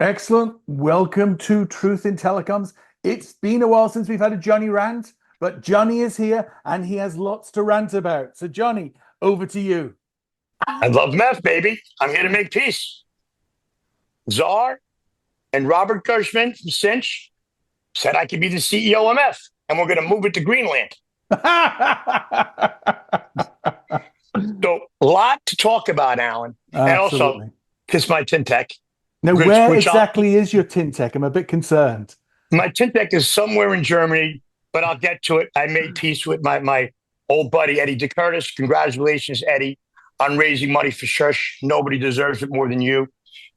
Excellent. Welcome to Truth in Telecoms. It's been a while since we've had a Johnny rant, but Johnny is here and he has lots to rant about. So, Johnny, over to you. I love meth, baby. I'm here to make peace. Czar and Robert Gershman from Cinch said I could be the CEO of meth, and we're going to move it to Greenland. So, a lot to talk about, Alan. And Absolutely. also, Kiss My Tintech. Now, where exactly is your Tintech? I'm a bit concerned. My Tintech is somewhere in Germany, but I'll get to it. I made peace with my old buddy, Eddie DeCurtis. Congratulations, Eddie, on raising money for Shush. Nobody deserves it more than you.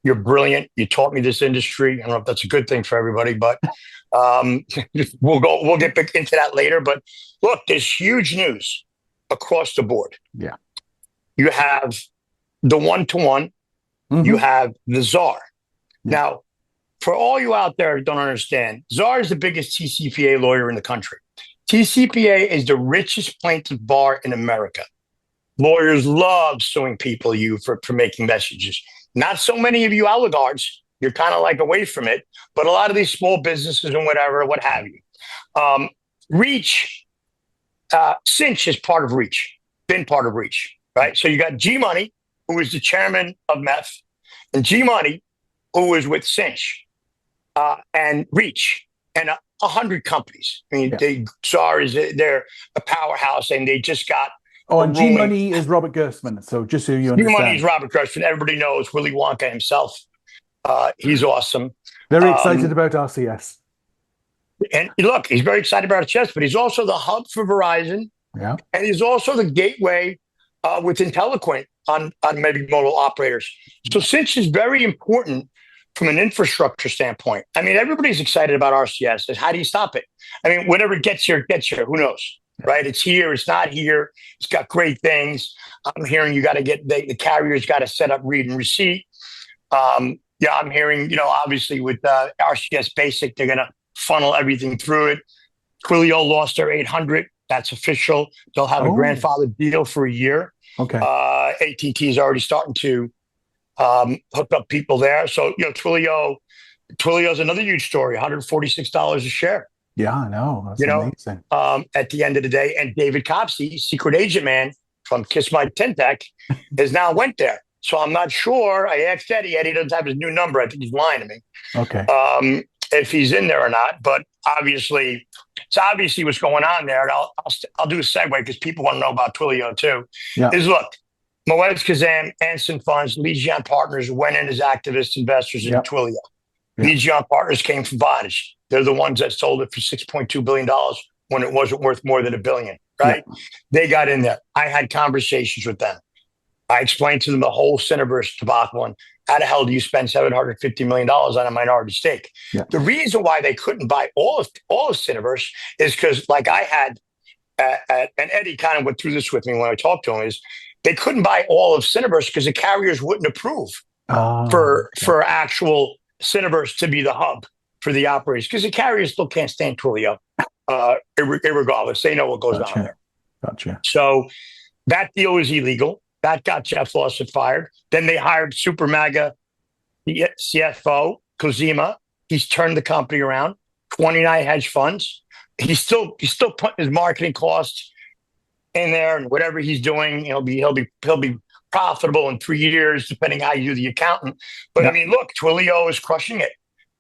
You're brilliant. You taught me this industry. I don't know if that's a good thing for everybody, but we'll get back into that later. But look, there's huge news across the board. Yeah. You have the one-to-one. Mm-hmm. You have the Czar. Yeah. Now, for all you out there who don't understand, Czar is the biggest TCPA lawyer in the country. TCPA is the richest plaintiff bar in America. Lawyers love suing people for making messages. Not so many of you oligarchs. You're kind of like away from it, but a lot of these small businesses and whatever, what have you. Reach, Cinch is part of Reach, been part of Reach, right? So you got G Money, who is the chairman of meth, and G Money, who is with Cinch and Reach, and 100 companies. I mean, Czar they're a powerhouse, and they just got. Oh, and G Money is Robert Gerstmann. So just so you understand, G Money is Robert Gerstmann. Everybody knows Willy Wonka himself. He's awesome. Very excited about RCS. And look, he's very excited about RCS, but he's also the hub for Verizon. Yeah, and he's also the gateway within Telecoms on maybe mobile operators. So Cinch is very important from an infrastructure standpoint. I mean, everybody's excited about RCS. How do you stop it? I mean, whenever it gets here, it gets here. Who knows? Right? It's here. It's not here. It's got great things. I'm hearing you got to get the carriers got to set up read and receipt. Yeah, I'm hearing, obviously with RCS Basic, they're going to funnel everything through it. Twilio lost their 800. That's official. They'll have a grandfather deal for a year. Okay. AT&T is already starting to hook up people there. So, Twilio is another huge story, $146 a share. Yeah, I know. That's amazing. At the end of the day, and David Copsey, secret agent man from Kiss My Tintech, has now went there. So I'm not sure. I asked Eddie. Eddie doesn't have his new number. I think he's lying to me. Okay. If he's in there or not, but obviously, it's obviously what's going on there. And I'll do a segue because people want to know about Twilio too. Yeah. Look, Moez Kazam, Anson Funds, Legion Partners went in as activist investors in Twilio. Yeah. Legion Partners came from Vonage. They're the ones that sold it for $6.2 billion when it wasn't worth more than $1 billion, right? Yeah. They got in there. I had conversations with them. I explained to them the whole Cineverse debacle and how the hell do you spend $750 million on a minority stake? Yeah. The reason why they couldn't buy all of Cineverse is because, like I had, and Eddie kind of went through this with me when I talked to him, is they couldn't buy all of Cineverse because the carriers wouldn't approve for actual Cineverse to be the hub for the operators, because the carriers still can't stand Twilio, irregardless. They know what goes on there. Gotcha. So that deal was illegal. That got Jeff Lawson fired. Then they hired Super MAGA CFO, Cosima. He's turned the company around. 29 hedge funds. He's still putting his marketing costs in there, and whatever he's doing, he'll be profitable in 3 years, depending how you do the accountant. But I mean, look, Twilio is crushing it.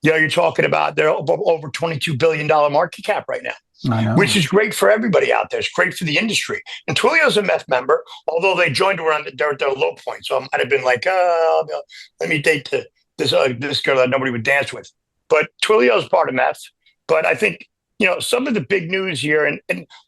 You're talking about they're over $22 billion market cap right now. I know. Which is great for everybody out there. It's great for the industry. And Twilio's a meth member, although they joined around their low point. So I might have been like, let me date this girl that nobody would dance with. But Twilio's part of meth. But I think, some of the big news here, and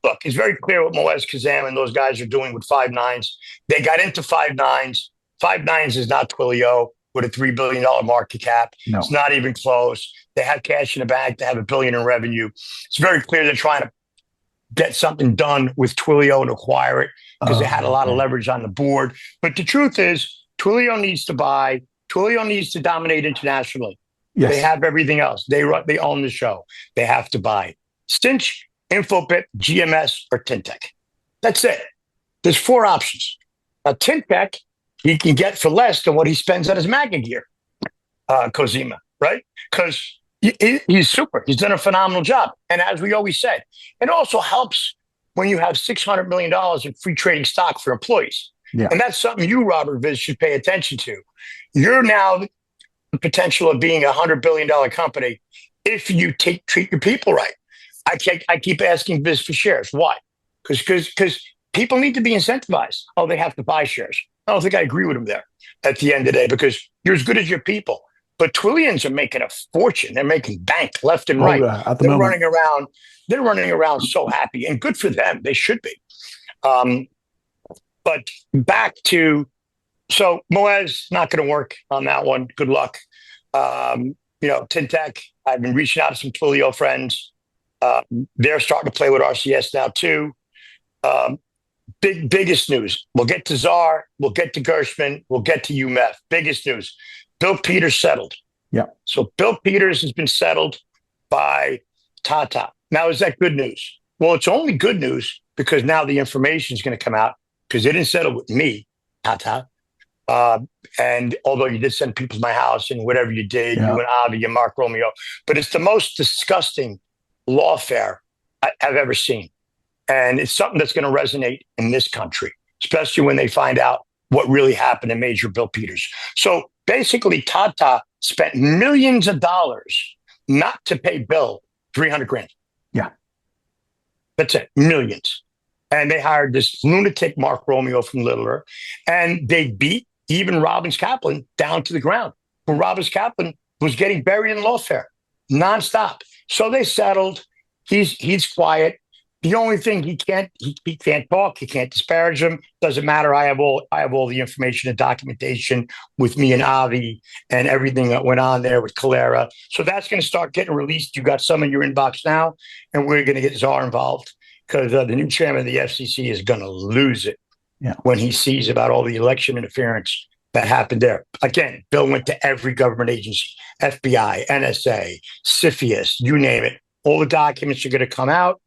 look, it's very clear what Moez Kazam and those guys are doing with Five Nines. They got into Five Nines. Five Nines is not Twilio with a $3 billion market cap. No. It's not even close. They have cash in the bank. They have $1 billion in revenue. It's very clear they're trying to get something done with Twilio and acquire it because they had a lot of leverage on the board. But the truth is, Twilio needs to buy. Twilio needs to dominate internationally. Yes. They have everything else. They own the show. They have to buy Cinch, Infobip, GMS, or Tintech. That's it. There's 4 options. Now, Tintech, he can get for less than what he spends on his MAGA gear, Cosima. right? Because he's super. He's done a phenomenal job. And as we always said, it also helps when you have $600 million in free trading stock for employees. Yeah. And that's something you, Robert Viz, should pay attention to. You're now the potential of being $100 billion company if you treat your people right. I keep asking Viz for shares. Why? Because people need to be incentivized. Oh, they have to buy shares. I don't think I agree with him there at the end of the day, because you're as good as your people. But Twillians are making a fortune. They're making bank left and right. At the moment. They're running around so happy, and good for them. They should be. But back to, so Moez, not going to work on that one. Good luck. Tintech, I've been reaching out to some Twilio friends. They're starting to play with RCS now too. Biggest news. We'll get to Czar. We'll get to Gershman. We'll get to UMF. Biggest news. Bill Peters settled. Yeah. So Bill Peters has been settled by Tata. Now, is that good news? Well, it's only good news because now the information is going to come out, because they didn't settle with me, Tata. And although you did send people to my house and whatever you did, you and Avi and Mark Romeo, but it's the most disgusting lawfare I've ever seen. And it's something that's going to resonate in this country, especially when they find out what really happened in Major Bill Peters. So basically, Tata spent millions of dollars not to pay Bill $300,000. Yeah. That's it. Millions. And they hired this lunatic Mark Romeo from Littler, and they beat even Robbins Kaplan down to the ground. But Robbins Kaplan was getting buried in lawfare nonstop. So they settled. He's quiet. The only thing he can't talk. He can't disparage him. Doesn't matter. I have all the information and documentation with me and Avi and everything that went on there with Calera. So that's going to start getting released. You got some in your inbox now, and we're going to get Czar involved, because the new chairman of the FCC is going to lose it when he sees about all the election interference that happened there. Again, Bill went to every government agency, FBI, NSA, CFIUS, you name it. All the documents are going to come out.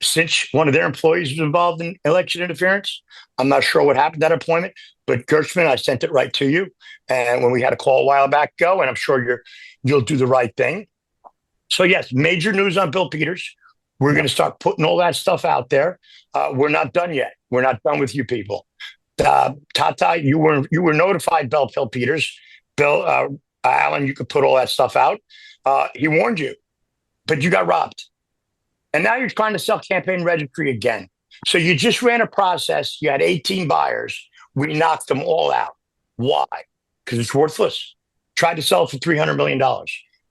Since one of their employees was involved in election interference, I'm not sure what happened to that employment, but Gershman, I sent it right to you. And when we had a call a while back ago, and I'm sure you'll do the right thing. So yes, major news on Bill Peters. We're going to start putting all that stuff out there. We're not done yet. We're not done with you people. Tata, you were notified, Bill Peters. Bill, Alan, you could put all that stuff out. He warned you, but you got robbed. And now you're trying to sell campaign registry again. So you just ran a process. You had 18 buyers. We knocked them all out. Why? Because it's worthless. Tried to sell it for $300 million.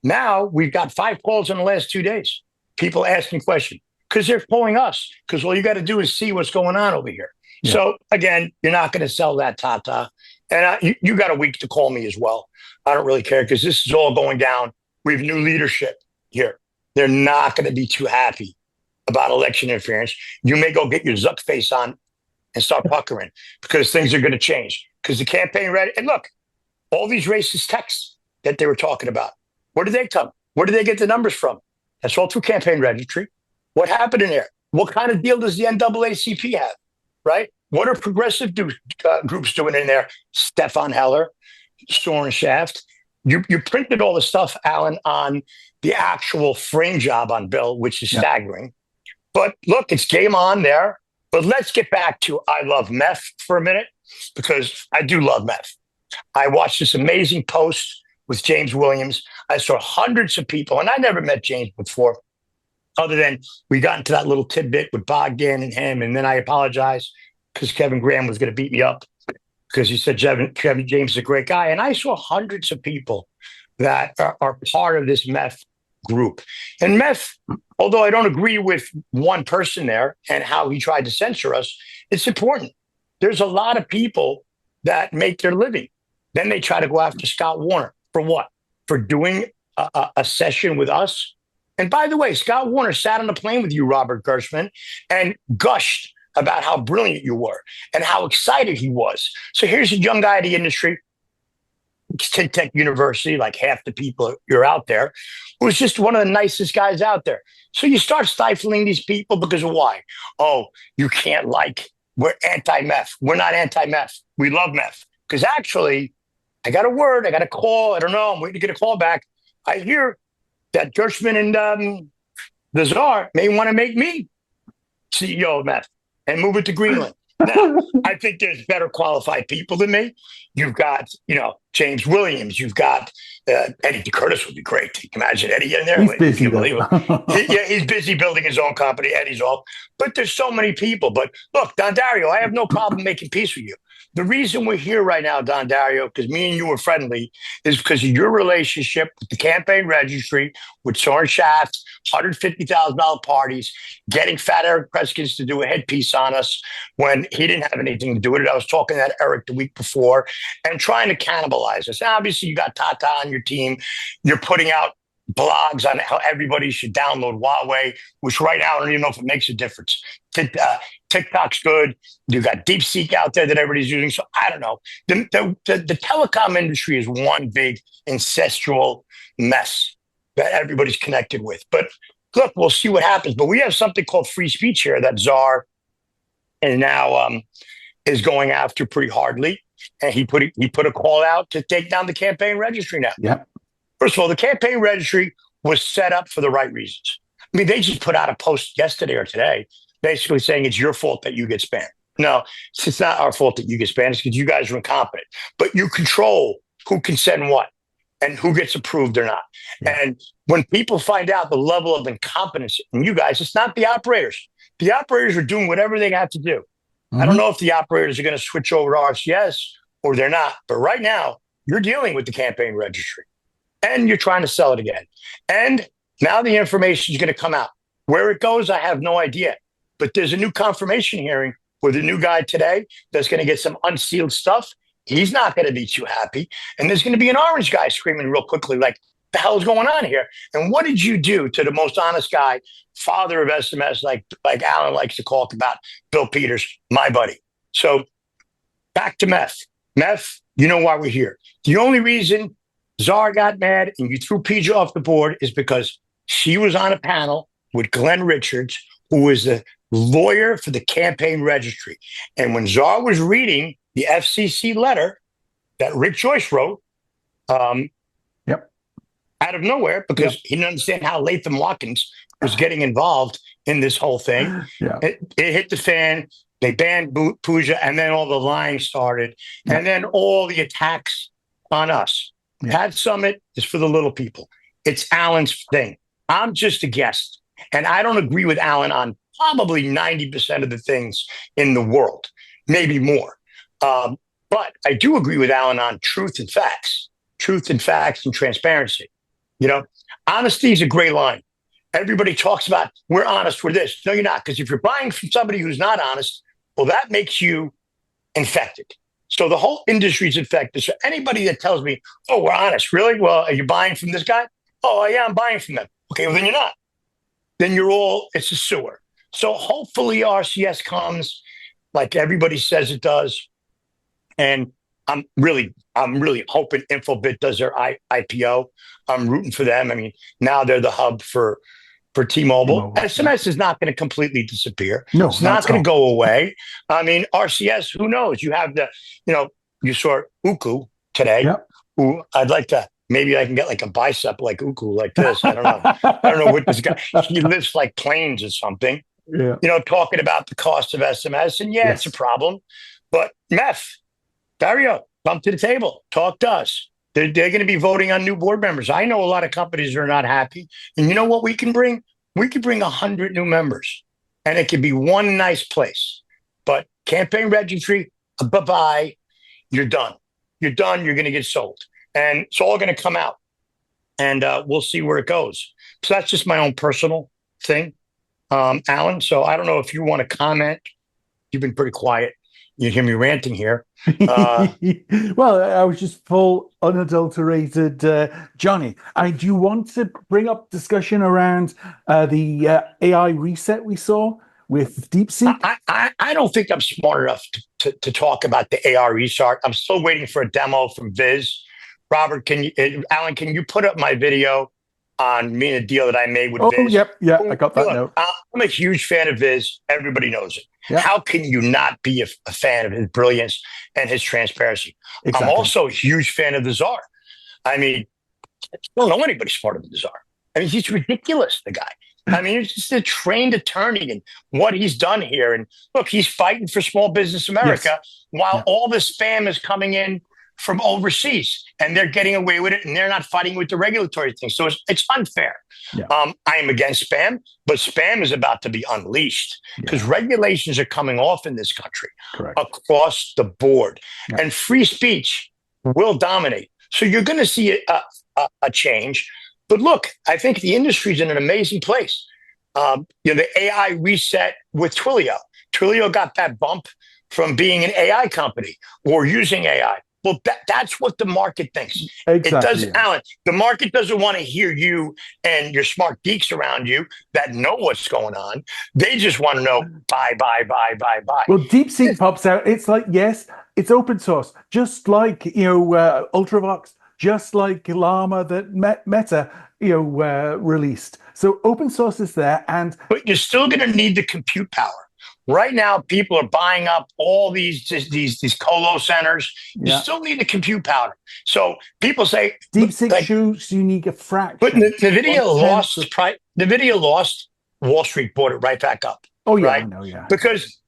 Now we've got 5 calls in the last 2 days. People asking questions because they're pulling us, because all you got to do is see what's going on over here. Yeah. So again, you're not going to sell that, Tata. And you got a week to call me as well. I don't really care, because this is all going down. We have new leadership here. They're not going to be too happy about election interference. You may go get your Zuck face on and start puckering, because things are going to change. Because the campaign ready. And look, all these racist texts that they were talking about, where did they come? Where did they get the numbers from? That's all through campaign registry. What happened in there? What kind of deal does the NAACP have? Right? What are progressive groups doing in there? Stefan Heller, Soren Shaft. You printed all the stuff, Alan, on the actual frame job on Bill, which is staggering. But look, it's game on there. But let's get back to I love meth for a minute, because I do love meth. I watched this amazing post with James Williams. I saw hundreds of people, and I never met James before, other than we got into that little tidbit with Bogdan and him, and then I apologized because Kevin Graham was going to beat me up because he said Kevin James is a great guy. And I saw hundreds of people that are part of this meth group. And meth, although I don't agree with one person there and how he tried to censor us, it's important. There's a lot of people that make their living. Then they try to go after Scott Warner. For what? For doing a session with us. And by the way, Scott Warner sat on a plane with you, Robert Gershman, and gushed about how brilliant you were and how excited he was. So here's a young guy in the industry, Tech University, like half the people you're out there, who's just one of the nicest guys out there. So you start stifling these people because of why? Oh, you can't we're anti-meth. We're not anti-meth. We love meth. Because actually, I got a word. I got a call. I don't know. I'm waiting to get a call back. I hear that Gershman and the czar may want to make me CEO of Meth and move it to Greenland. Now, I think there's better qualified people than me. You've got, James Williams. You've got Eddie DeCurtis would be great. You can imagine Eddie getting there. He's busy, though. Yeah, he's busy building his own company. Eddie's off. But there's so many people. But look, Don Dario, I have no problem making peace with you. The reason we're here right now, Don Dario, because me and you were friendly, is because of your relationship with the campaign registry, with Soren Schaft's $150,000 parties, getting Fat Eric Preskins to do a headpiece on us when he didn't have anything to do with it. I was talking to that Eric the week before, and trying to cannibalize us. Obviously, you got Tata on your team. You're putting out blogs on how everybody should download Huawei, which right now I don't even know if it makes a difference. TikTok's good. You got DeepSeek out there that everybody's using. So I don't know. The telecom industry is one big incestual mess that everybody's connected with. But look, we'll see what happens. But we have something called free speech here that Czar and now is going after pretty hardly. And he put a call out to take down the campaign registry now. Yeah. First of all, the campaign registry was set up for the right reasons. I mean, they just put out a post yesterday or today basically saying it's your fault that you get spammed. No, it's not our fault that you get spammed. It's because you guys are incompetent. But you control who can send what and who gets approved or not. Yeah. And when people find out the level of incompetence in you guys, it's not the operators. The operators are doing whatever they have to do. Mm-hmm. I don't know if the operators are going to switch over to RCS or they're not. But right now, you're dealing with the campaign registry. And you're trying to sell it again. And now the information is going to come out. Where it goes, I have no idea. But there's a new confirmation hearing with a new guy today that's going to get some unsealed stuff. He's not going to be too happy. And there's going to be an orange guy screaming real quickly, like, the hell is going on here? And what did you do to the most honest guy, father of SMS, like Alan likes to call it about, Bill Peters, my buddy? So back to Meth. Meth, you know why we're here. The only reason Czar got mad and you threw PJ off the board is because she was on a panel with Glenn Richards, who was the lawyer for the campaign registry. And when Czar was reading the FCC letter that Rick Joyce wrote, out of nowhere, because he didn't understand how Latham Watkins was getting involved in this whole thing, it hit the fan. They banned Pooja, and then all the lying started, and then all the attacks on us. Pat Summit is for the little people. It's Alan's thing. I'm just a guest. And I don't agree with Alan on probably 90% of the things in the world, maybe more. But I do agree with Alan on truth and facts and transparency. Honesty is a gray line. Everybody talks about, we're honest, we're this. No, you're not. Because if you're buying from somebody who's not honest, well, that makes you infected. So the whole industry is infected. So anybody that tells me, oh, we're honest, really? Well, are you buying from this guy? Oh, yeah, I'm buying from them. Okay, well, then you're not. Then it's a sewer. So hopefully RCS comes like everybody says it does. And I'm really hoping Infobit does their IPO. I'm rooting for them. I mean, now they're the hub for T-Mobile. SMS is not going to completely disappear. No, it's not going to go away. I mean, RCS, who knows? You have you saw Uku today, who I'd like to, maybe I can get like a bicep like Uku like this. I don't know. I don't know what this guy, he lifts like planes or something, talking about the cost of SMS. And it's a problem. But Meth, Dario, come to the table, talk to us. They're going to be voting on new board members. I know a lot of companies are not happy. And you know what we can bring? We could bring 100 new members. And it could be one nice place. But campaign registry, bye-bye, you're done. You're done. You're going to get sold. And it's all going to come out. And we'll see where it goes. So that's just my own personal thing, Alan. So I don't know if you want to comment. You've been pretty quiet. You hear me ranting here. Well, I was just full, unadulterated Johnny. Do you want to bring up discussion around the AI reset we saw with DeepSeek? I don't think I'm smart enough to talk about the AR restart. I'm still waiting for a demo from Viz. Robert, Alan, can you put up my video on me and a deal that I made with Oh, Viz. yep, yeah, I got that Look, note. I'm a huge fan of Viz. Everybody knows it. Yeah, How can you not be a fan of his brilliance and his transparency? I'm exactly. also a huge fan of the czar. I mean, I don't know anybody smarter than the czar. I mean, he's ridiculous, the guy. I mean, he's just a trained attorney and what he's done here. And look, he's fighting for small business Yes. America while Yeah. all this spam is coming in from overseas and they're getting away with it and they're not fighting with the regulatory thing. So it's unfair. Yeah. I am against spam, but spam is about to be unleashed because regulations are coming off in this country. Correct. Across the board. Yeah. And free speech will dominate. So you're going to see a change. But look, I think the industry is in an amazing place. The AI reset with Twilio. Twilio got that bump from being an AI company or using AI. Well, that's what the market thinks. Exactly. It does, Alan. The market doesn't want to hear you and your smart geeks around you that know what's going on. They just want to know buy. Well, DeepSeek pops out. It's like, yes, it's open source, just like Ultravox, just like Llama that Meta released. So open source is there, but you're still going to need the compute power. Right now, people are buying up all these colo centers. You still need the compute power. So people say DeepSeek shows you need a fraction. But NVIDIA lost. NVIDIA lost. Wall Street bought it right back up. Oh yeah, right? I know, yeah. Because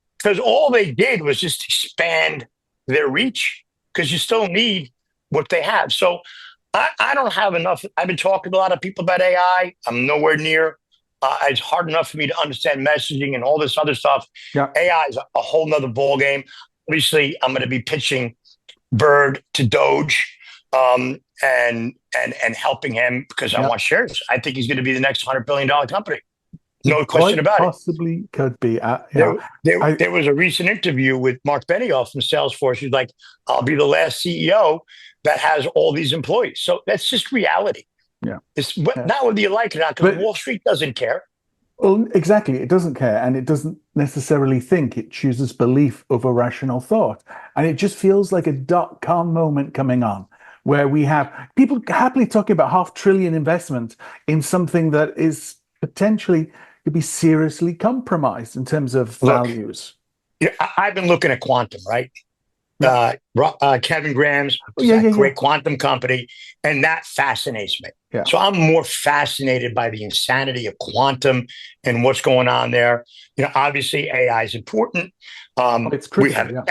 all they did was just expand their reach. Because you still need what they have. So I don't have enough. I've been talking to a lot of people about AI. I'm nowhere near. It's hard enough for me to understand messaging and all this other stuff. Yeah. AI is a whole nother ball game. Obviously, I'm going to be pitching Bird to Doge and helping him because I want shares. I think he's going to be the next $100 billion company. No question about it. Possibly could be. There was a recent interview with Mark Benioff from Salesforce. He's like, I'll be the last CEO that has all these employees. So that's just reality. Yeah. It's not whether you like it or not, because Wall Street doesn't care. Well, exactly. It doesn't care. And it doesn't necessarily think. It chooses belief over rational thought. And it just feels like a dot-com moment coming on, where we have people happily talking about $500 billion investment in something that is potentially could be seriously compromised in terms of values. I've been looking at quantum, right? Kevin Graham's great quantum company, and that fascinates me. Yeah. So I'm more fascinated by the insanity of quantum and what's going on there. Obviously AI is important. It's critical, we have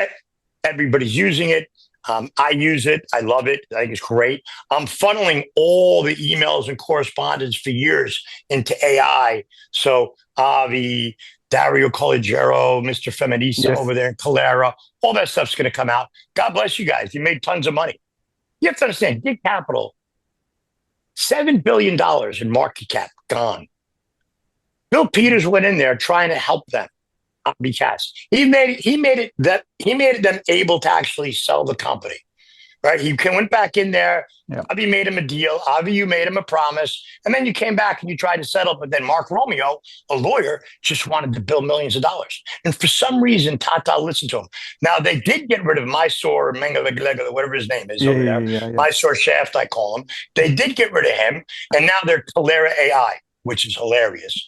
everybody's using it. I use it. I love it. I think it's great. I'm funneling all the emails and correspondence for years into AI. So Avi, Dario Coligero, Mr. Feminista over there in Calera, all that stuff's going to come out. God bless you guys. You made tons of money. You have to understand, Gig Capital, $7 billion in market cap, gone. Bill Peters went in there trying to help them because he made it them able to actually sell the company. Right? He went back in there. Avi made him a deal. Avi, you made him a promise. And then you came back and you tried to settle. But then Mark Romeo, a lawyer, just wanted to bill millions of dollars. And for some reason, Tata listened to him. Now, they did get rid of Mysore Mengaleglega, whatever his name is over there. Mysore Shaft, I call him. They did get rid of him. And now they're Calera AI, which is hilarious.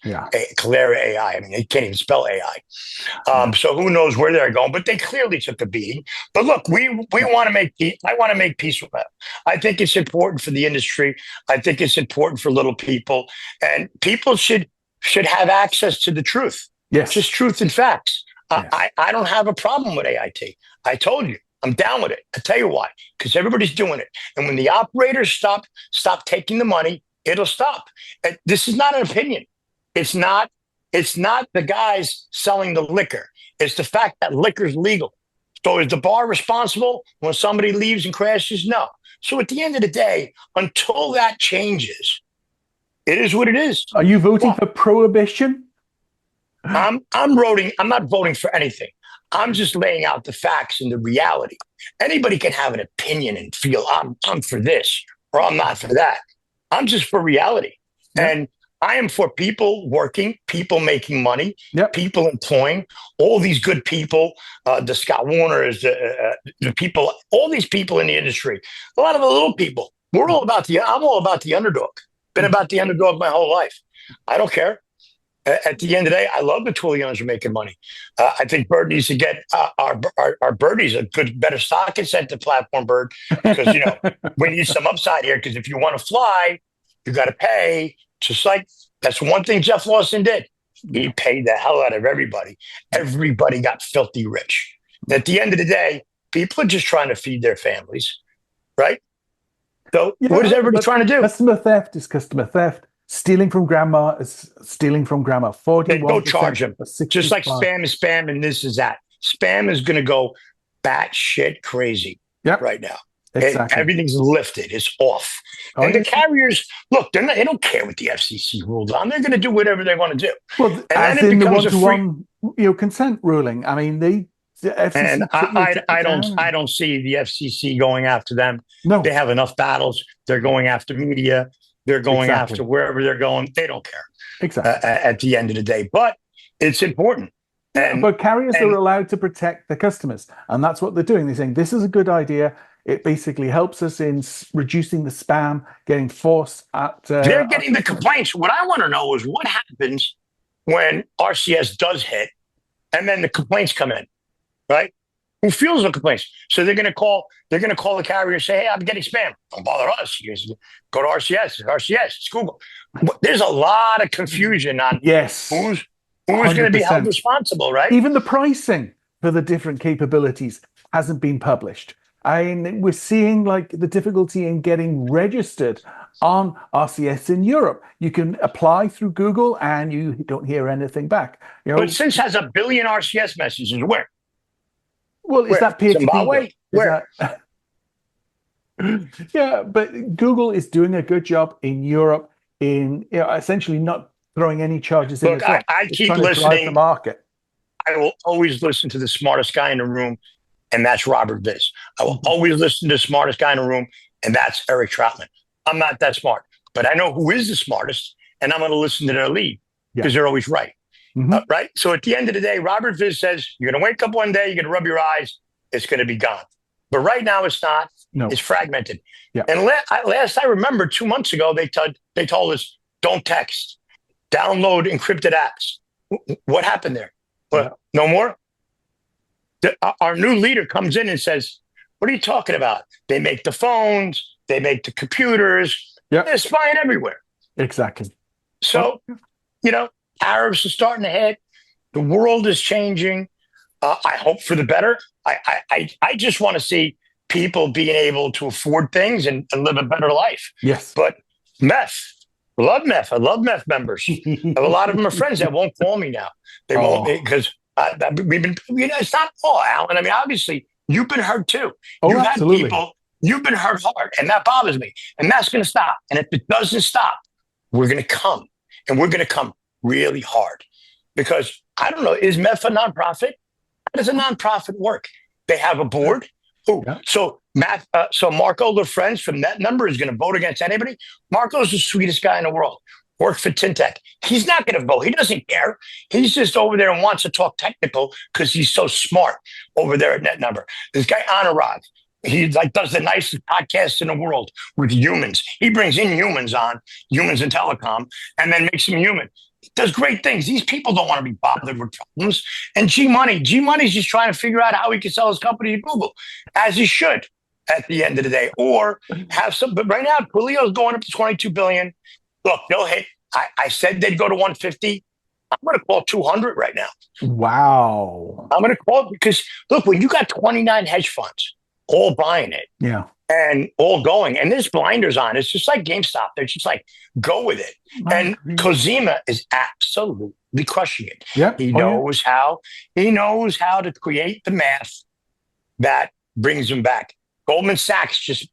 Calera AI. I mean, they can't even spell AI. So who knows where they're going, but they clearly took a beating. But look, we want to make peace. I want to make peace with that. I think it's important for the industry. I think it's important for little people, and people should have access to the truth. Yes. Just truth and facts. I don't have a problem with AIT. I told you. I'm down with it. I tell you why. Because everybody's doing it. And when the operators stop taking the money, it'll stop. And this is not an opinion. It's not the guys selling the liquor. It's the fact that liquor's legal. So is the bar responsible when somebody leaves and crashes? No. So at the end of the day, until that changes, it is what it is. Are you voting for prohibition? I'm not voting for anything. I'm just laying out the facts and the reality. Anybody can have an opinion and feel I'm for this or I'm not for that. I'm just for reality. And I am for people working, people making money, people employing, all these good people, the Scott Warners, the people, all these people in the industry, a lot of the little people. I'm all about the underdog. Been about the underdog my whole life. I don't care. At the end of the day, I love the Twilions are making money. I think Bird needs to get our birdies a good, better stock incentive platform, Bird, because we need some upside here. Because if you want to fly, you got to pay. Just like that's one thing Jeff Lawson did. He paid the hell out of everybody. Everybody got filthy rich. At the end of the day, people are just trying to feed their families, right? So what is everybody trying to do? Customer theft is customer theft. Stealing from grandma is stealing from grandma. 41%. Then go charge them. Just like spam is spam and this is that. Spam is going to go batshit crazy right now. Exactly. Everything's lifted. It's off. And the carriers, look, they don't care what the FCC ruled on. They're going to do whatever they want to do. Well, and as in the one-to-one consent ruling. I mean, the FCC and I don't see the FCC going after them. No. They have enough battles. They're going after media. They're going after wherever they're going. They don't care. Exactly. At the end of the day. But it's important. But carriers are allowed to protect their customers. And that's what they're doing. They're saying, this is a good idea. It basically helps us in reducing the spam, getting forced at... they're getting the complaints. What I want to know is what happens when RCS does hit and then the complaints come in, right? Who feels the complaints? So they're going to call the carrier and say, hey, I'm getting spam. Don't bother us. You guys go to RCS. RCS, it's Google. There's a lot of confusion on who's going to be held responsible, right? Even the pricing for the different capabilities hasn't been published. We're seeing like the difficulty in getting registered on RCS in Europe. You can apply through Google and you don't hear anything back. But since has 1 billion RCS messages, where? Well, is that peer-to-peer? Zimbabwe? Where? Yeah, but Google is doing a good job in Europe in essentially not throwing any charges in. Look, I keep listening. The market. I will always listen to the smartest guy in the room, and that's Robert Viz. I will always listen to the smartest guy in the room, and that's Eric Troutman. I'm not that smart, but I know who is the smartest, and I'm going to listen to their lead because they're always right. Right? So at the end of the day, Robert Viz says, you're going to wake up one day, you're going to rub your eyes, it's going to be gone. But right now it's not. No. It's fragmented. Yeah. And last I remember 2 months ago, they told us, don't text, download encrypted apps. What happened there? No more? Our new leader comes in and says, what are you talking about? They make the phones, they make the computers, they're spying everywhere. Exactly. So, Arabs are starting to hit. The world is changing. I hope for the better. I just want to see people being able to afford things and live a better life. Yes. But meth, love meth. I love meth members. I have a lot of them are friends that won't call me now. They won't because we've been. It's not all, Alan. I mean, obviously, you've been hurt too. You've absolutely. had people. You've been hurt hard, and that bothers me. And that's going to stop. And if it doesn't stop, we're going to come, and we're going to come really hard. Because I don't know, is meth a nonprofit? How does a nonprofit work? They have a board. So Marco LaFrenz from Net Number is going to vote against anybody. Marco's the sweetest guy in the world. Worked for Tintec. He's not going to vote. He doesn't care. He's just over there and wants to talk technical because he's so smart over there at Net Number. This guy Anurag, he does the nicest podcast in the world with humans. He brings in humans in telecom, and then makes them human. He does great things. These people don't want to be bothered with problems. And G-Money's just trying to figure out how he can sell his company to Google, as he should at the end of the day, or have some. But right now, Twilio's going up to 22 billion. Look, they'll hit. I said they'd go to 150. I'm going to call 200 right now. Wow. I'm going to call because look, when you got 29 hedge funds all buying it, and all going, and there's blinders on. It's just like GameStop. They're just like, go with it. And Kozima is absolutely crushing it. Yep. He knows how to create the math that brings him back. Goldman Sachs just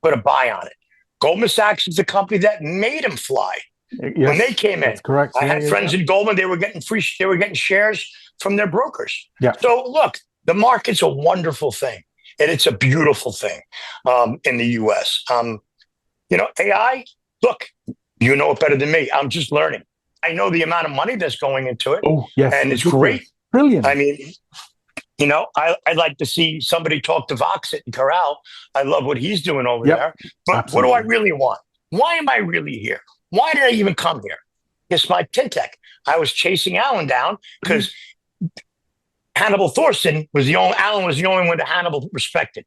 put a buy on it. Goldman Sachs is the company that made him fly. When they came in. That's correct. I had friends in Goldman. They were getting shares from their brokers. Yeah. So look, the market's a wonderful thing. And it's a beautiful thing in the U.S. AI, look, you know it better than me. I'm just learning. I know the amount of money that's going into it. Oh, yes. And it's great. Brilliant. I mean, I'd like to see somebody talk to Voxit and Corral. I love what he's doing over there. But What do I really want? Why am I really here? Why did I even come here? It's my Tintech. I was chasing Alan down because Hannibal Thorson was the only Alan was the only one that Hannibal respected.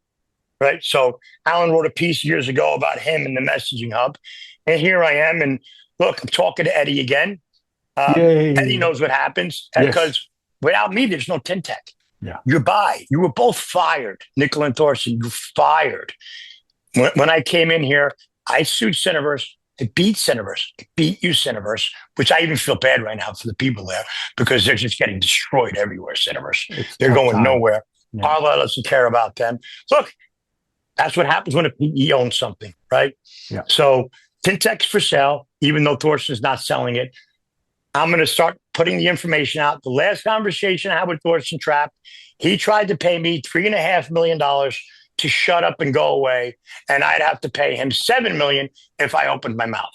Right. So Alan wrote a piece years ago about him and the messaging hub. And here I am. And look, I'm talking to Eddie again. Eddie Yay. knows what happens Yes. because without me, there's no Tintech. Yeah. You're by. You were both fired. Nickel and Thorson, you're fired. When I came in here, I sued Cineverse. I beat Cineverse. I beat you, Cineverse, which I even feel bad right now for the people there because they're just getting destroyed everywhere, Cineverse. They're going nowhere. Yeah. Carlisle doesn't care about them. Look, that's what happens when a PE owns something, right? Yeah. So Tintech's for sale, even though Thorson's not selling it. I'm going to start putting the information out. The last conversation I had with Thorson Trapp, he tried to pay me $3.5 million to shut up and go away, and I'd have to pay him $7 million if I opened my mouth.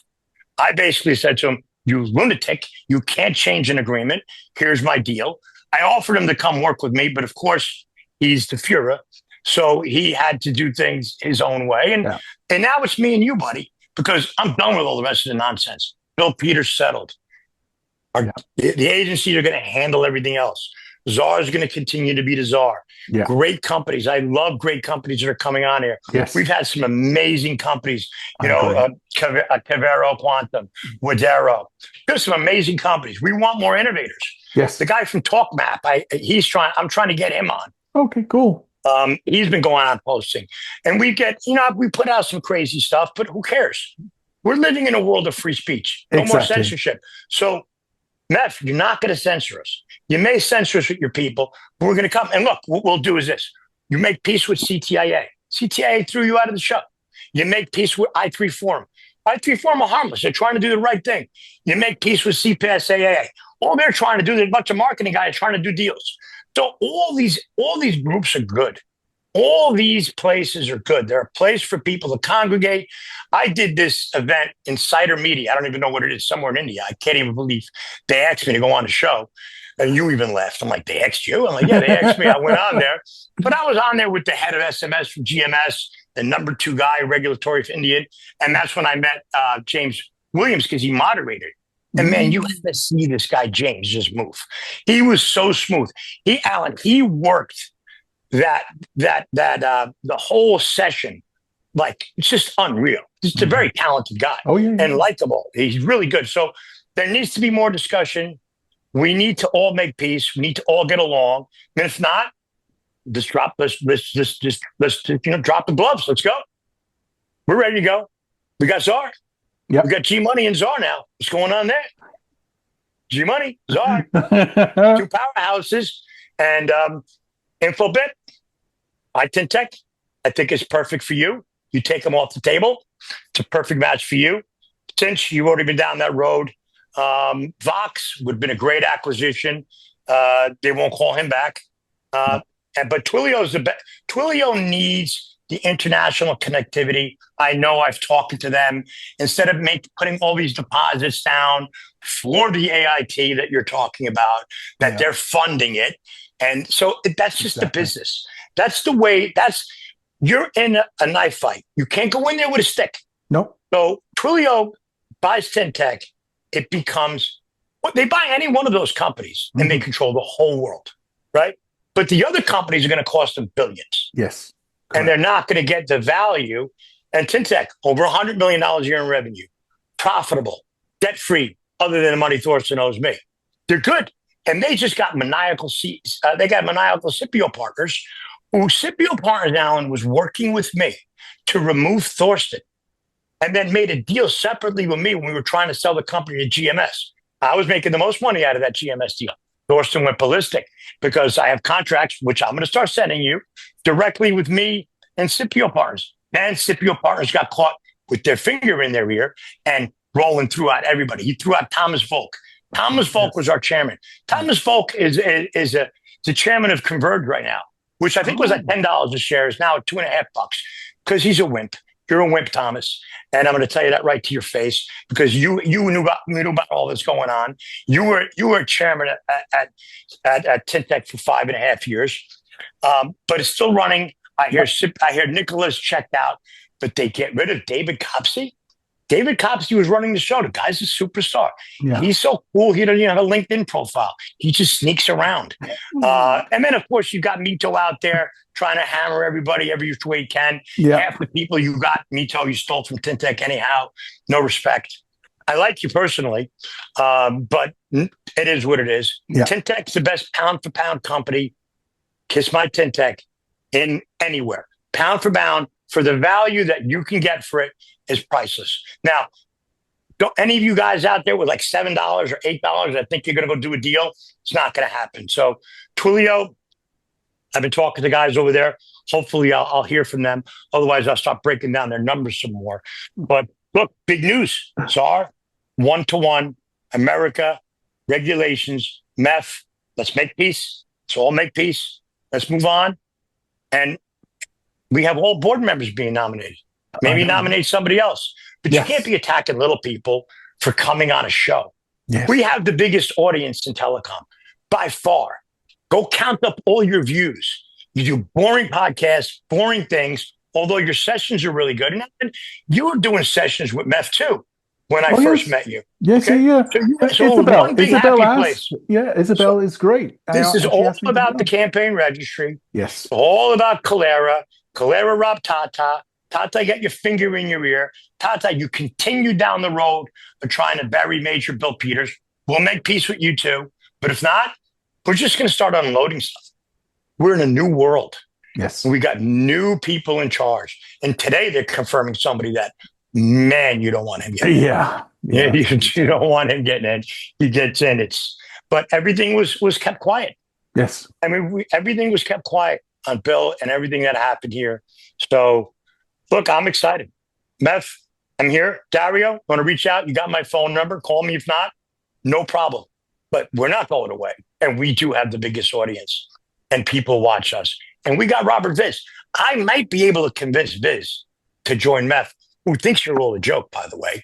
I basically said to him, "You lunatic! You can't change an agreement. Here's my deal." I offered him to come work with me, but of course he's the Fuhrer, so he had to do things his own way. And now it's me and you, buddy, because I'm done with all the rest of the nonsense. Bill Peters settled. The agencies are going to handle everything else. Czar is going to continue to be the Czar. Yeah. Great companies. I love great companies that are coming on here. Yes. We've had some amazing companies, Cavero Quantum, Wadero. There's some amazing companies. We want more innovators. Yes. The guy from TalkMap, I'm trying to get him on. Okay, cool. He's been going on posting. And we put out some crazy stuff, but who cares? We're living in a world of free speech. No more censorship. So, Meth, you're not going to censor us. You may censor us with your people, but we're going to come. And look, what we'll do is this. You make peace with CTIA. CTIA threw you out of the show. You make peace with I3 Forum. I3 Forum are harmless. They're trying to do the right thing. You make peace with CPSAA. All they're trying to do, there's a bunch of marketing guys trying to do deals. So all these groups are good. All these places are good. They're a place for people to congregate. I did this event in Cider Media. I don't even know what it is, somewhere in India. I can't even believe they asked me to go on the show. And you even laughed. I'm like, they asked you? I'm like, yeah, they asked me. I went on there. But I was on there with the head of SMS from GMS, the number 2 guy, regulatory for Indian. And that's when I met James Williams because he moderated. And man, you have to see this guy, James, just move. He was so smooth. He worked the whole session, like, it's just unreal. Just a very talented guy. And likable. He's really good. So there needs to be more discussion. We need to all make peace. We need to all get along. And if not, let's drop the gloves. Let's go. We're ready to go. We got Czar. Yep. We got G Money and Czar now. What's going on there? G Money, Czar. 2 powerhouses. And Infobit, Tintech, I think is perfect for you. You take them off the table. It's a perfect match for you. Since you've already been down that road, Vox would have been a great acquisition. They won't call him back. But Twilio needs the international connectivity. I know, I've talked to them. Instead of putting all these deposits down for the AIT that you're talking about, that they're funding it. And so that's just the business. That's the way. You're in a knife fight. You can't go in there with a stick. Nope. So Twilio buys Tintech. It becomes they buy any one of those companies and they control the whole world, right? But the other companies are going to cost them billions. Yes. Correct. And they're not going to get the value. And Tintech, over $100 million a year in revenue, profitable, debt-free, other than the money Thorson owes me. They're good. And they just got maniacal Scipio partners, who Scipio Partners, Alan, was working with me to remove Thorson and then made a deal separately with me when we were trying to sell the company to GMS. I was making the most money out of that GMS deal. Thorson went ballistic because I have contracts, which I'm going to start sending you directly with me and Scipio Partners. Then Scipio Partners got caught with their finger in their ear and rolling throughout everybody. He threw out Thomas Volk. Thomas Volk was our chairman. Thomas Volk is the chairman of Converge right now, which I think was at $10 a share, is now at $2.50 because he's a wimp. You're a wimp, Thomas. And I'm going to tell you that right to your face because you knew about all this going on. You were chairman at Tintech for 5.5 years, but it's still running. I hear Nicholas checked out, but they get rid of David Copsey. David Copsey was running the show. The guy's a superstar. Yeah. He's so cool. He doesn't even have a LinkedIn profile. He just sneaks around. And then, of course, you got Mito out there trying to hammer everybody every which way he can. Yeah. Half the people you got, Mito, you stole from Tintech anyhow. No respect. I like you personally, but it is what it is. Yeah. Tintech's the best pound-for-pound company. Kiss my Tintech in anywhere. Pound for pound, for the value that you can get for it is priceless. Now, don't any of you guys out there with like $7 or $8 that think you're going to go do a deal, it's not going to happen. So Twilio, I've been talking to guys over there. Hopefully I'll hear from them. Otherwise, I'll start breaking down their numbers some more. But look, big news. SAR, 1-to-1, America, regulations, MEF, let's make peace. Let's all make peace. Let's move on. And we have all board members being nominated. Maybe nominate somebody else. But you can't be attacking little people for coming on a show. Yes. We have the biggest audience in telecom by far. Go count up all your views. You do boring podcasts, boring things, although your sessions are really good. And you were doing sessions with Meth too when I first met you. Yes, okay? yeah. So Isabel asked. Yeah, Isabel is great. This is all about the campaign registry. Yes. All about Calera. Calera robbed Tata. Tata, get your finger in your ear. Tata, you continue down the road of trying to bury Major Bill Peters. We'll make peace with you too. But if not, we're just going to start unloading stuff. We're in a new world. Yes. We got new people in charge. And today they're confirming somebody that, man, you don't want him getting in. Yeah. You don't want him getting in. He gets in. But everything was kept quiet. Yes. I mean, everything was kept quiet on Bill and everything that happened here. So, look, I'm excited. Meth, I'm here. Dario, want to reach out? You got my phone number. Call me if not. No problem. But we're not going away. And we do have the biggest audience. And people watch us. And we got Robert Viz. I might be able to convince Viz to join Meth, who thinks you're all a joke, by the way.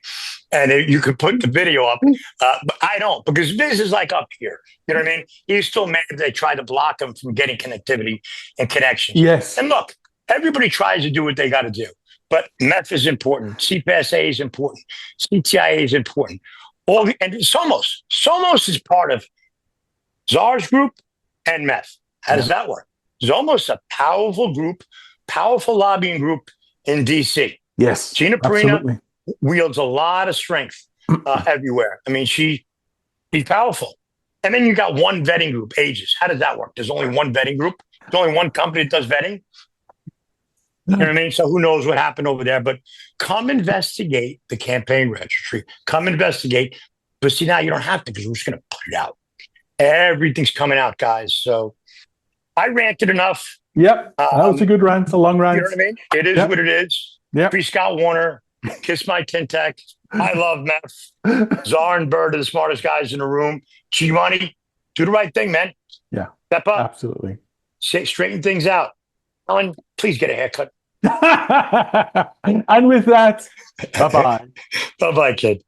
And you could put the video up. But I don't, because Viz is like up here. You know what I mean? He's still mad that they tried to block him from getting connectivity and connections. Yes. And look, everybody tries to do what they got to do. But MEF is important. CPSA is important. CTIA is important. And Somos is part of Czar's group and MEF. How does that work? It's almost a powerful group, powerful lobbying group in D.C. Yes. Gina Perina wields a lot of strength everywhere. I mean, she's powerful. And then you got one vetting group, Aegis. How does that work? There's only one vetting group. There's only one company that does vetting. You know what I mean? So who knows what happened over there? But come investigate the campaign registry. Come investigate. But see, now you don't have to, because we're just going to put it out. Everything's coming out, guys. So I ranted enough. Yep. That was a good rant, a long rant. You know what I mean? It is what it is. Yep. Free Scott Warner. Kiss my Tintech. I love Meth. Czar and Bird are the smartest guys in the room. Giovanni, do the right thing, man. Yeah. Step up. Absolutely. Straighten things out. Ellen, please get a haircut. And with that, bye-bye. Bye-bye, kid.